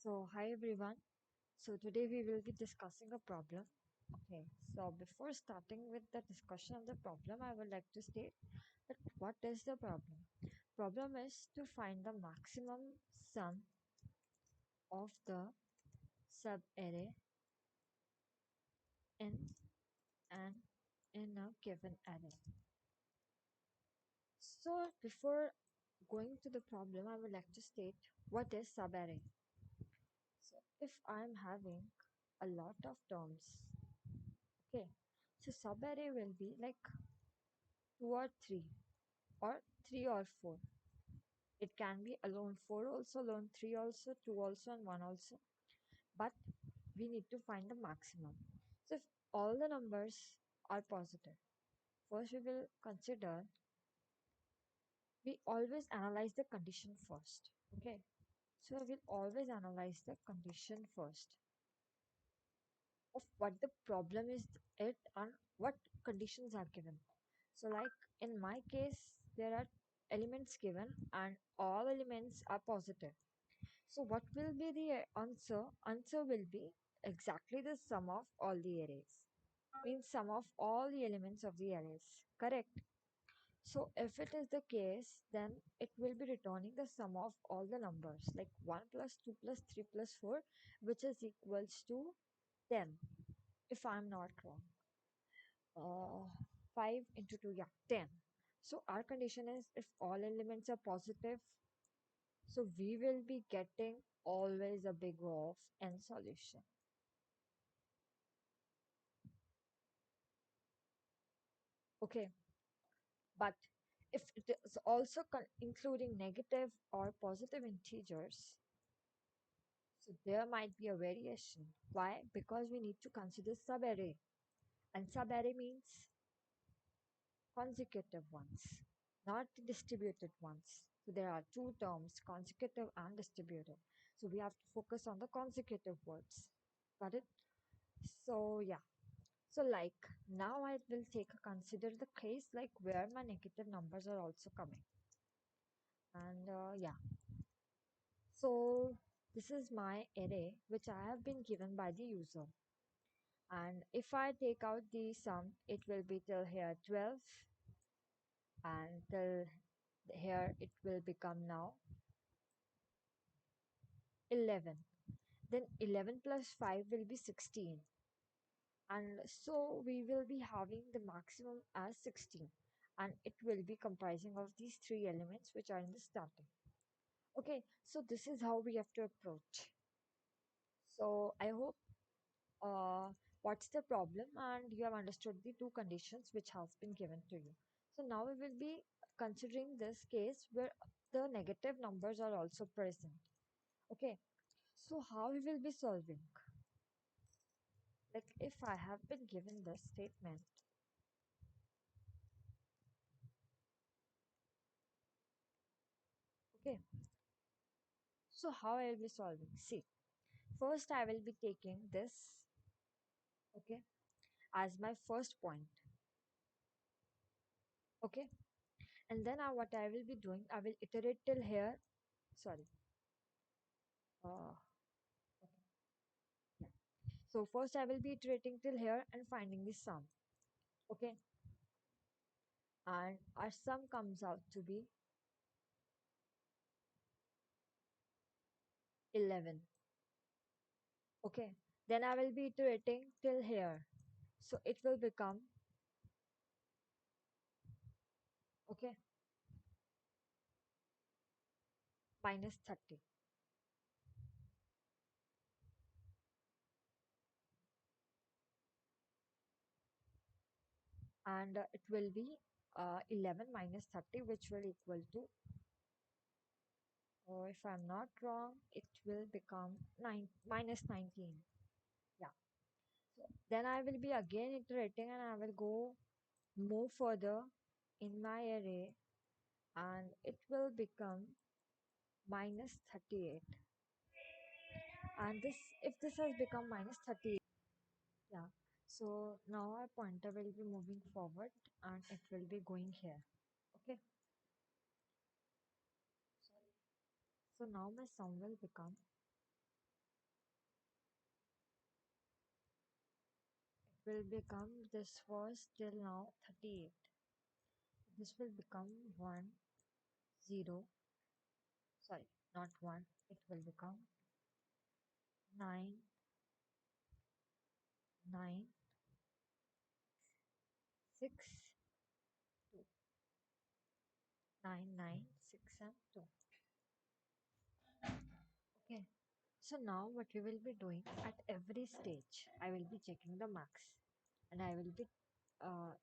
Hi everyone. Today we will be discussing a problem. Before starting with the discussion of the problem, I would like to state that what is the problem? Problem is to find the maximum sum of the subarray in and in a given array. Before going to the problem, I would like to state what is subarray. If I'm having a lot of terms, okay, subarray will be like 2 or 3 or 3 or 4. It can be alone 4 also, alone 3 also, 2 also and 1 also. But we need to find the maximum. So if all the numbers are positive, first we will consider, we always analyze the condition first. Okay. So I will always analyze the condition first of what the problem is it and what conditions are given. So like in my case, there are elements given and all elements are positive. So what will be the answer? Answer will be exactly the sum of all the arrays. Means sum of all the elements of the arrays. Correct. So if it is the case, then it will be returning the sum of all the numbers like 1 plus 2 plus 3 plus 4, which is equals to 10 if I'm not wrong. uh, 5 into 2, yeah, 10. So our condition is if all elements are positive, so we will be getting always a big O of n solution. Okay, but if it is also including negative or positive integers, so there might be a variation. Why? Because we need to consider subarray, and subarray means consecutive ones, not the distributed ones. So there are two terms, consecutive and distributed. So we have to focus on the consecutive words. Got it? So yeah. So like now I will consider the case like where my negative numbers are also coming. And yeah. So this is my array which I have been given by the user. And if I take out the sum, it will be till here 12 and till here it will become now 11. Then 11 plus 5 will be 16. And so we will be having the maximum as 16. And it will be comprising of these three elements which are in the starting. Okay, so this is how we have to approach. So I hope what's the problem and you have understood the two conditions which has been given to you. So now we will be considering this case where the negative numbers are also present. Okay, so how we will be solving? Like if I have been given this statement, okay, so how I will be solving? See, first I will be taking this, okay, as my first point, okay, and then what I will be doing, I will iterate till here. Sorry, uh, yeah. So first I will be iterating till here and finding the sum, okay, and our sum comes out to be 11, okay. Then I will be iterating till here, so it will become, okay, minus 30. And it will be 11 minus 30, which will equal to, if I'm not wrong, it will become 9 minus 19. Yeah. So then I will be again iterating and I will go move further in my array and it will become minus 38. And this, if this has become minus 38, yeah. So now our pointer will be moving forward and it will be going here. Okay. So now my sum will become will become, this was till now 38. This will become 1, 0, sorry, not 1, it will become 9, 9, 6, 2. 9, 9, 6, and 2. Okay. So now what we will be doing at every stage, I will be checking the max and I will be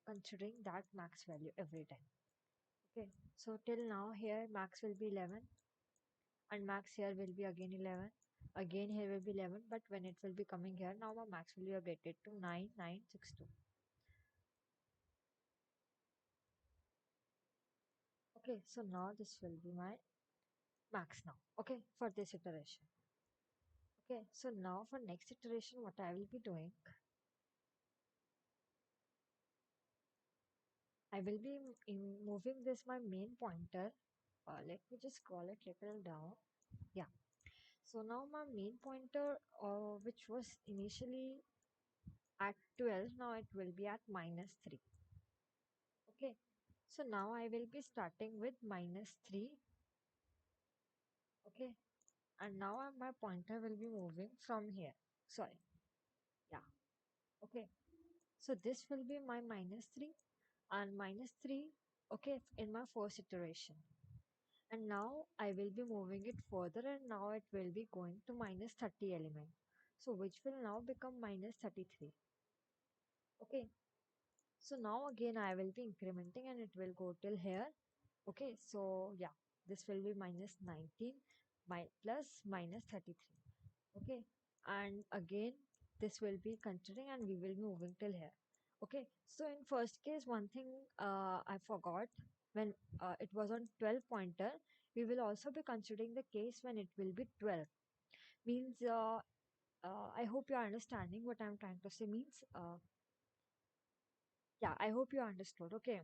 considering that max value every time. Okay. So till now here max will be 11 and max here will be again 11. Again here will be 11, but when it will be coming here, now my max will be updated to 9962. Okay. So now this will be my max now. Okay. For this iteration. Okay. So now for next iteration, what I will be doing, I will be moving this my main pointer. Let me just scroll it little down. Yeah. So now my main pointer, which was initially at 12, now it will be at -3. Okay. So now I will be starting with -3. Okay. And now my pointer will be moving from here. Sorry. Yeah. Okay. So this will be my -3 and -3. Okay. In my first iteration. And now I will be moving it further and now it will be going to -30 element. So which will now become -33. Okay. So now again I will be incrementing and it will go till here. Okay. So yeah, this will be -19 plus -33. Okay. And again this will be continuing and we will be moving till here. Okay. So in first case, one thing I forgot, when it was on 12 pointer, we will also be considering the case when it will be 12. Means I hope you are understanding what I'm trying to say. Means yeah, I hope you understood. Okay.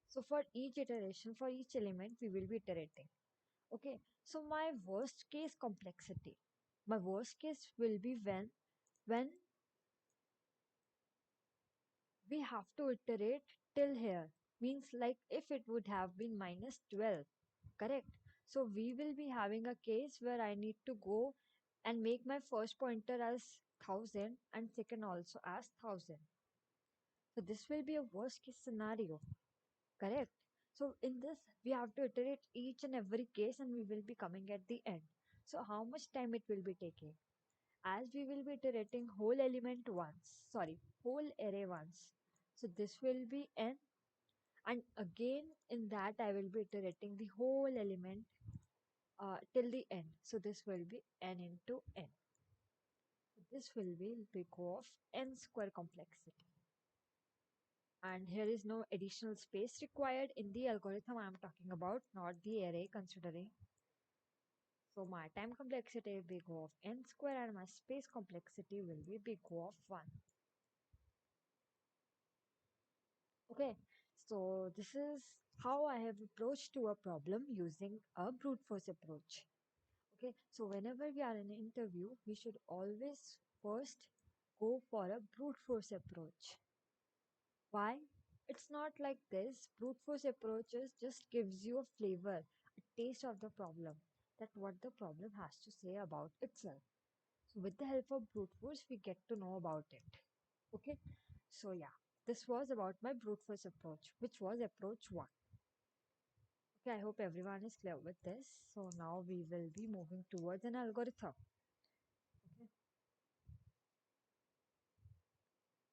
So for each iteration, for each element, we will be iterating. Okay. So my worst case complexity, my worst case will be when we have to iterate till here. Means like if it would have been -12, correct? So we will be having a case where I need to go and make my first pointer as 1000 and second also as 1000. So this will be a worst case scenario, correct? So in this we have to iterate each and every case and we will be coming at the end. So how much time it will be taking? As we will be iterating whole element once, sorry, whole array once. So this will be n, and again in that I will be iterating the whole element till the end. So this will be n into n. So this will be big O of n square complexity. And here is no additional space required in the algorithm I am talking about, not the array considering. So my time complexity will be big O of n square and my space complexity will be big O of 1. Okay, so this is how I have approached to a problem using a brute force approach. Okay, so whenever we are in an interview, we should always first go for a brute force approach. Why? It's not like this. Brute force approaches just gives you a flavor, a taste of the problem, that what the problem has to say about itself. So with the help of brute force, we get to know about it. Okay, so yeah, this was about my brute force approach, which was approach 1. Okay, I hope everyone is clear with this. So now we will be moving towards an algorithm, okay,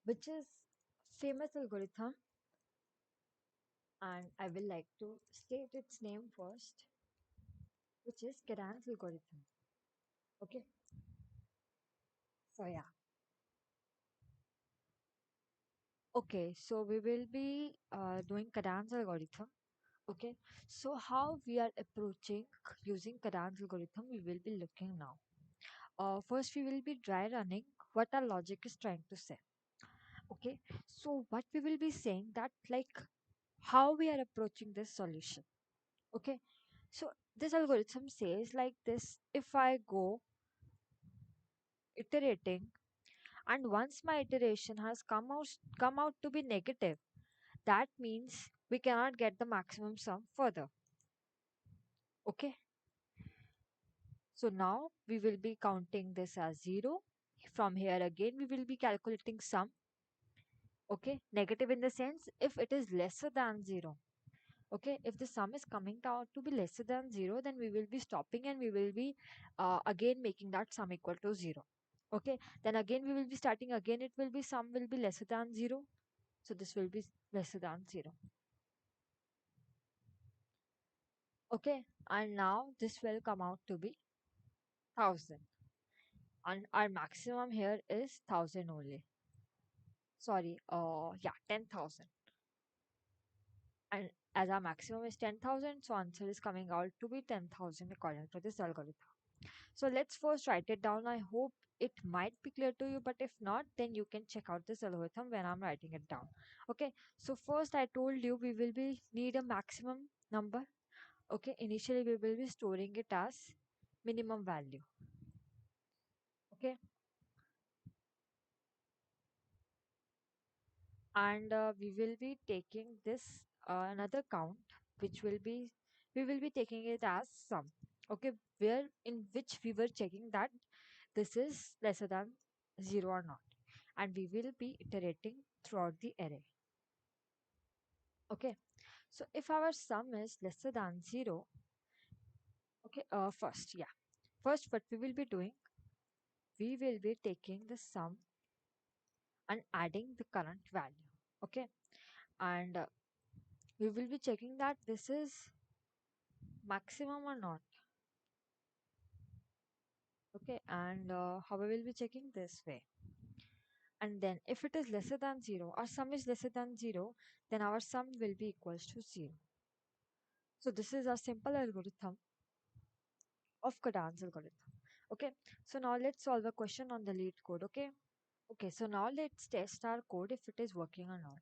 which is famous algorithm, and I will like to state its name first, which is Kadane's algorithm. Okay, so yeah. Okay, so we will be doing Kadane's algorithm. Okay, so how we are approaching using Kadane's algorithm, we will be looking now. First, we will be dry running what our logic is trying to say. Okay, so what we will be saying that like how we are approaching this solution. Okay, so this algorithm says like this: if I go iterating And once my iteration has come out to be negative, that means we cannot get the maximum sum further. Okay, so now we will be counting this as 0. From here again we will be calculating sum. Okay, negative in the sense if it is lesser than 0. Okay, if the sum is coming out to be lesser than 0, then we will be stopping and we will be again making that sum equal to 0. Okay, then again we will be starting again, it will be sum will be lesser than 0, so this will be lesser than 0. Okay, and now this will come out to be 1000, and our maximum here is 1000 only. Sorry, yeah, 10,000. And as our maximum is 10,000, so answer is coming out to be 10,000 according to this algorithm. So let's first write it down. I hope it might be clear to you, but if not, then you can check out this algorithm when I'm writing it down. Okay, so first I told you we will be need a maximum number. Okay, initially we will be storing it as minimum value. Okay, and we will be taking this another count, which will be we will be taking it as sum. Okay, where in which we were checking that this is lesser than 0 or not, and we will be iterating throughout the array. Okay, so if our sum is lesser than 0, okay, first what we will be doing, we will be taking the sum and adding the current value. Okay, and we will be checking that this is maximum or not. Okay, and how we will be checking this way, and then if it is lesser than 0, our sum is lesser than 0, then our sum will be equals to 0. So this is a simple algorithm of Kadane's algorithm. Okay, so now let's solve a question on the lead code. Okay, okay, so now let's test our code if it is working or not.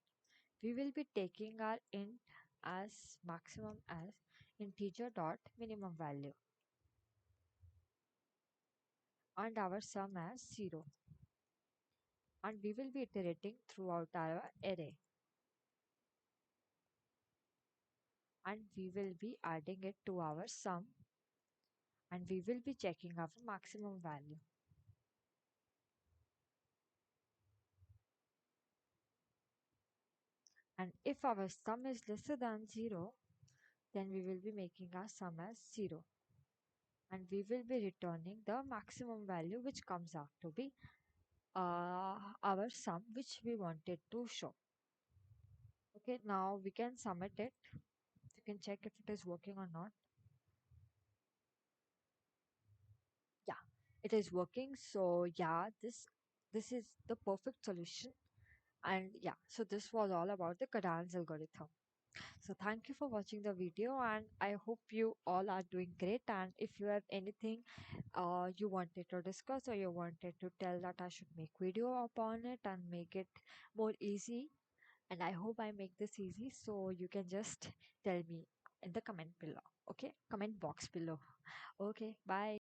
We will be taking our int as maximum as integer dot minimum value and our sum as 0, and we will be iterating throughout our array, and we will be adding it to our sum, and we will be checking our maximum value. And if our sum is lesser than 0, then we will be making our sum as 0, and we will be returning the maximum value, which comes out to be our sum which we wanted to show. Okay, now we can submit it. You can check if it is working or not. Yeah, it is working. So yeah, this is the perfect solution. And yeah, so this was all about the Kadane algorithm. So thank you for watching the video, and I hope you all are doing great. And if you have anything you wanted to discuss, or you wanted to tell that I should make video upon it and make it more easy, and I hope I make this easy, so you can just tell me in the comment below. Okay, comment box below. Okay, bye.